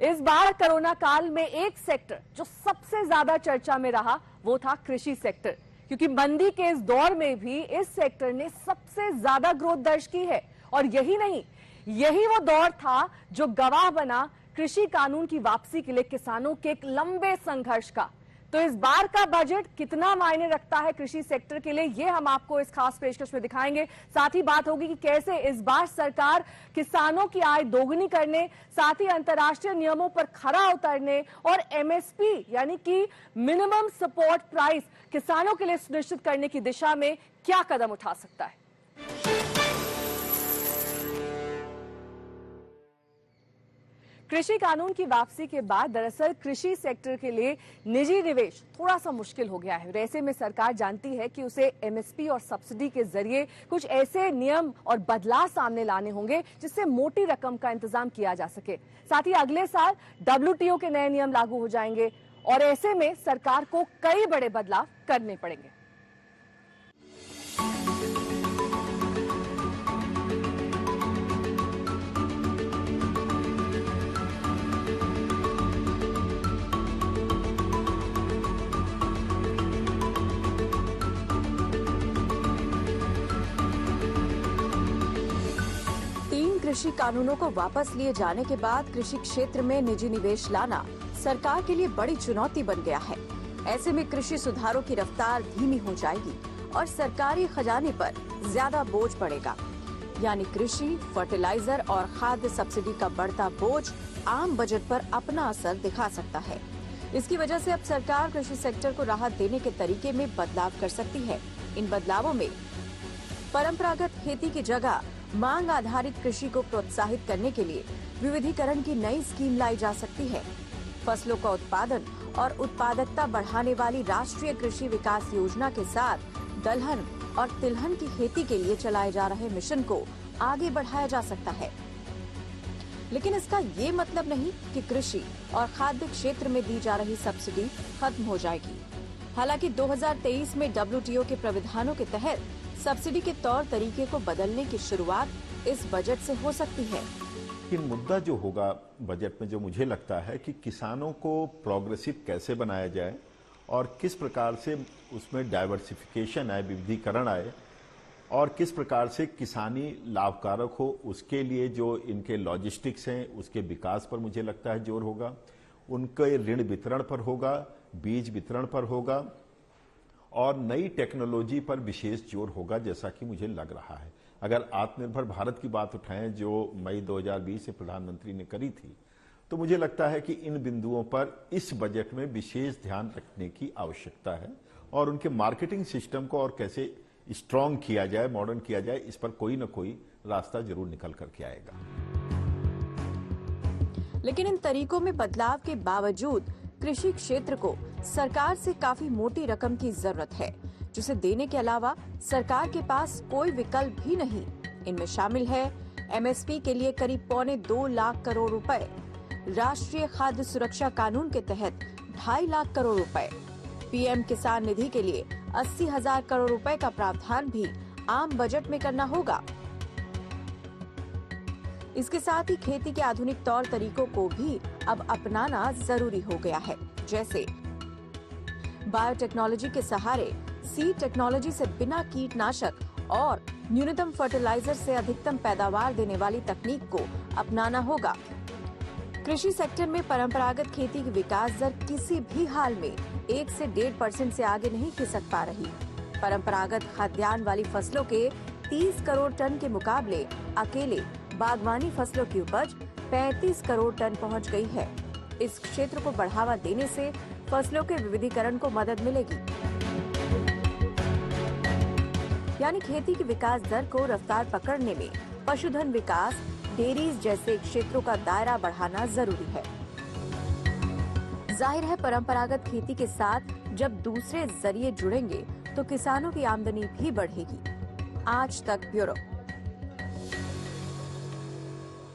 इस बार कोरोना काल में एक सेक्टर जो सबसे ज्यादा चर्चा में रहा वो था कृषि सेक्टर, क्योंकि मंदी के इस दौर में भी इस सेक्टर ने सबसे ज्यादा ग्रोथ दर्ज की है। और यही नहीं, यही वो दौर था जो गवाह बना कृषि कानून की वापसी के लिए किसानों के एक लंबे संघर्ष का। तो इस बार का बजट कितना मायने रखता है कृषि सेक्टर के लिए, ये हम आपको इस खास पेशकश में दिखाएंगे। साथ ही बात होगी कि कैसे इस बार सरकार किसानों की आय दोगुनी करने, साथ ही अंतर्राष्ट्रीय नियमों पर खरा उतरने और एमएसपी यानी कि मिनिमम सपोर्ट प्राइस किसानों के लिए सुनिश्चित करने की दिशा में क्या कदम उठा सकता है। कृषि कानून की वापसी के बाद दरअसल कृषि सेक्टर के लिए निजी निवेश थोड़ा सा मुश्किल हो गया है। ऐसे में सरकार जानती है कि उसे एमएसपी और सब्सिडी के जरिए कुछ ऐसे नियम और बदलाव सामने लाने होंगे जिससे मोटी रकम का इंतजाम किया जा सके। साथ ही अगले साल डब्ल्यूटीओ के नए नियम लागू हो जाएंगे और ऐसे में सरकार को कई बड़े बदलाव करने पड़ेंगे। कृषि कानूनों को वापस लिए जाने के बाद कृषि क्षेत्र में निजी निवेश लाना सरकार के लिए बड़ी चुनौती बन गया है। ऐसे में कृषि सुधारों की रफ्तार धीमी हो जाएगी और सरकारी खजाने पर ज्यादा बोझ पड़ेगा। यानी कृषि, फर्टिलाइजर और खाद्य सब्सिडी का बढ़ता बोझ आम बजट पर अपना असर दिखा सकता है। इसकी वजह से अब सरकार कृषि सेक्टर को राहत देने के तरीके में बदलाव कर सकती है। इन बदलावों में परंपरागत खेती की जगह मांग आधारित कृषि को प्रोत्साहित करने के लिए विविधीकरण की नई स्कीम लाई जा सकती है। फसलों का उत्पादन और उत्पादकता बढ़ाने वाली राष्ट्रीय कृषि विकास योजना के साथ दलहन और तिलहन की खेती के लिए चलाए जा रहे मिशन को आगे बढ़ाया जा सकता है। लेकिन इसका ये मतलब नहीं कि कृषि और खाद्य क्षेत्र में दी जा रही सब्सिडी खत्म हो जाएगी। हालांकि 2023 में डब्ल्यूटीओ के प्रावधानों के तहत सब्सिडी के तौर तरीके को बदलने की शुरुआत इस बजट से हो सकती है। लेकिन मुद्दा जो होगा बजट में, जो मुझे लगता है कि किसानों को प्रोग्रेसिव कैसे बनाया जाए और किस प्रकार से उसमें डाइवर्सिफिकेशन आए, विविधीकरण आए और किस प्रकार से किसानी लाभकारक हो, उसके लिए जो इनके लॉजिस्टिक्स हैं उसके विकास पर मुझे लगता है जोर होगा। उनके ऋण वितरण पर होगा, बीज वितरण पर होगा और नई टेक्नोलॉजी पर विशेष जोर होगा, जैसा कि मुझे लग रहा है। अगर आत्मनिर्भर भारत की बात उठाएं जो मई 2020 से प्रधानमंत्री ने करी थी, तो मुझे लगता है कि इन बिंदुओं पर इस बजट में विशेष ध्यान रखने की आवश्यकता है और उनके मार्केटिंग सिस्टम को और कैसे स्ट्रांग किया जाए, मॉडर्न किया जाए, इस पर कोई न कोई रास्ता जरूर निकल करके आएगा। लेकिन इन तरीकों में बदलाव के बावजूद कृषि क्षेत्र को सरकार से काफी मोटी रकम की जरूरत है, जिसे देने के अलावा सरकार के पास कोई विकल्प भी नहीं। इनमें शामिल है एमएसपी के लिए करीब 2.25 लाख करोड़ रुपए, राष्ट्रीय खाद्य सुरक्षा कानून के तहत 2.5 लाख करोड़ रुपए, पीएम किसान निधि के लिए 80,000 करोड़ रुपए का प्रावधान भी आम बजट में करना होगा। इसके साथ ही खेती के आधुनिक तौर तरीकों को भी अब अपनाना जरूरी हो गया है, जैसे बायोटेक्नोलॉजी के सहारे सीड टेक्नोलॉजी से बिना कीटनाशक और न्यूनतम फर्टिलाइजर से अधिकतम पैदावार देने वाली तकनीक को अपनाना होगा। कृषि सेक्टर में परंपरागत खेती की विकास दर किसी भी हाल में 1 से 1.5% से आगे नहीं खिसक पा रही। परंपरागत खाद्यान्न वाली फसलों के 30 करोड़ टन के मुकाबले अकेले बागवानी फसलों की उपज 35 करोड़ टन पहुंच गई है। इस क्षेत्र को बढ़ावा देने से फसलों के विविधीकरण को मदद मिलेगी। यानी खेती की विकास दर को रफ्तार पकड़ने में पशुधन विकास, डेयरीज जैसे क्षेत्रों का दायरा बढ़ाना जरूरी है। जाहिर है, परंपरागत खेती के साथ जब दूसरे जरिए जुड़ेंगे तो किसानों की आमदनी भी बढ़ेगी। आज तक ब्यूरो।